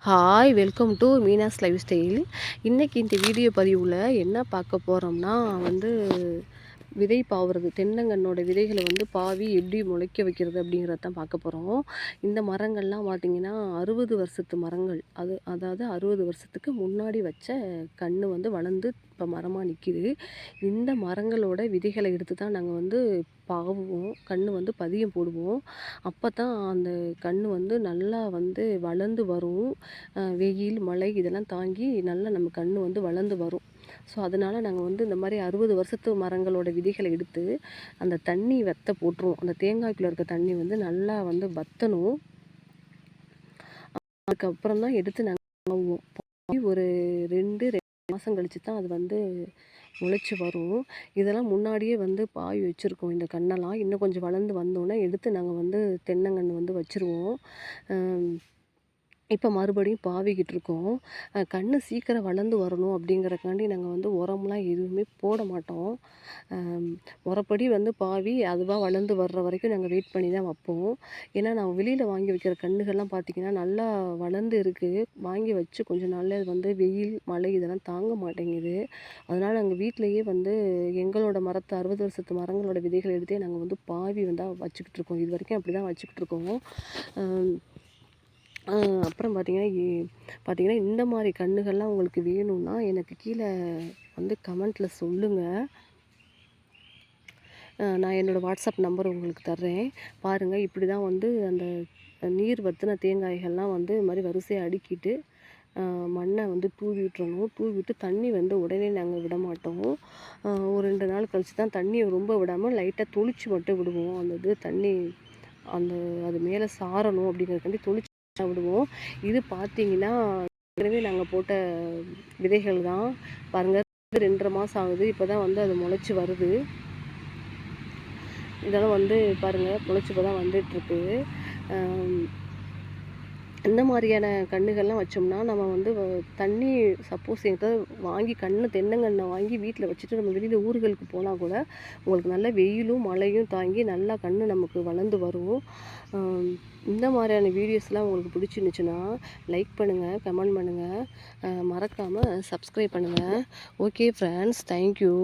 Hi welcome to Meena's life style. இன்றைக்கி இந்த video பதிவில் என்ன பார்க்க போகிறோம்னா விதை பாவுறது, தென்னங்கன்னோட விதைகளை பாவி எப்படி முளைக்க வைக்கிறது அப்படிங்கிறத தான் பார்க்க போகிறோம். இந்த மரங்கள்லாம் பார்த்திங்கன்னா 60 வருஷத்து மரங்கள். அதாவது 60 வருஷத்துக்கு முன்னாடி வச்ச கன்று வளர்ந்து இப்போ மரமாக நிற்கிது. இந்த மரங்களோட விதைகளை எடுத்து தான் நாங்கள் பாவுவோம், கன்று பதியம் போடுவோம். அப்போ தான் அந்த கன்று நல்லா வளர்ந்து வரும். வெயில் மழை இதெல்லாம் தாங்கி நல்லா நம்ம கன்று வளர்ந்து வரும். ஸோ அதனால் நாங்கள் இந்த மாதிரி 60 வருஷத்து மரங்களோட விதைகளை எடுத்து அந்த தண்ணி வற்ற போட்டுருவோம். அந்த தேங்காய்க்குள்ளே இருக்க தண்ணி நல்லா வற்றணும். அதுக்கப்புறம் தான் எடுத்து நாங்கள் பாவுவோம். ஒரு 2 மாதம் கழித்து தான் அது முளைச்சி வரும். இதெல்லாம் முன்னாடியே பாவி வச்சுருக்கோம். இந்த கண்ணெல்லாம் இன்னும் கொஞ்சம் வளர்ந்து வந்தோடனே எடுத்து நாங்கள் தென்னங்கன்று வச்சுருவோம். இப்போ மறுபடியும் பாவிக்கிட்டு இருக்கோம். கன்று சீக்கிரம் வளர்ந்து வரணும் அப்படிங்கிறக்காண்டி நாங்கள் உரம்லாம் எதுவுமே போட மாட்டோம். முறைப்படி பாவி அதுவாக வளர்ந்து வர்ற வரைக்கும் நாங்கள் வெயிட் பண்ணி தான் வைப்போம். ஏன்னா நான் வெளியில் வாங்கி வைக்கிற கன்றுகள்லாம் பார்த்திங்கன்னா நல்லா வளர்ந்து இருக்குது. வாங்கி வச்சு கொஞ்சம் நாளில் வெயில் மழை இதெல்லாம் தாங்க மாட்டேங்குது. அதனால் நாங்கள் வீட்டிலையே எங்களோட மரத்தை 60 வருஷத்து மரங்களோட விதைகளை எடுத்தே நாங்கள் பாவி வச்சுக்கிட்டு இருக்கோம். இது வரைக்கும் அப்படி தான் வச்சுக்கிட்டு இருக்கோம். அப்புறம் பார்த்திங்கன்னா இந்த மாதிரி கன்றுகள்லாம் உங்களுக்கு வேணும்னா எனக்கு கீழே கமெண்ட்டில் சொல்லுங்கள். நான் என்னோடய வாட்ஸ்அப் நம்பர் உங்களுக்கு தர்றேன். பாருங்கள், இப்படி தான் அந்த நீர் வற்றின தேங்காய்கள்லாம் இது மாதிரி வரிசையாக அடுக்கிட்டு மண்ணை தூவி விட்டுறணும். தூவி விட்டு தண்ணி உடனே நாங்கள் விட மாட்டோம். ஒரு 2 நாள் கழித்து தான் தண்ணியை ரொம்ப விடாமல் லைட்டாக தொளிச்சு மட்டும் விடுவோம். அந்த தண்ணி அது மேலே சாரணும் அப்படிங்கிறதுக்காண்டி தொளிச்சு விடுவோம். இது பார்த்திங்கன்னா ஏற்கனவே நாங்கள் போட்ட விதைகள் தான். பாருங்கள், 2.5 மாதம் ஆகுது. இப்போ தான் அது முளைச்சி வருது. இதெல்லாம் பாருங்கள் முளைச்சி இப்போ தான் வந்துட்டுருக்கு. இந்த மாதிரியான கன்றுகள்லாம் வச்சோம்னா நம்ம தண்ணி சப்போஸ் என்கிட்ட வாங்கி தென்னங்கன்றை வாங்கி வீட்டில் வச்சுட்டு நம்ம வெளியில் ஊர்களுக்கு போனால் கூட உங்களுக்கு நல்ல வெயிலும் மழையும் தாங்கி நல்லா கன்று நமக்கு வளர்ந்து வரும். இந்த மாதிரியான வீடியோஸ்லாம் உங்களுக்கு பிடிச்சிருந்துச்சுன்னா லைக் பண்ணுங்கள், கமெண்ட் பண்ணுங்கள், மறக்காமல் சப்ஸ்கிரைப் பண்ணுங்கள். Okay friends, thank you.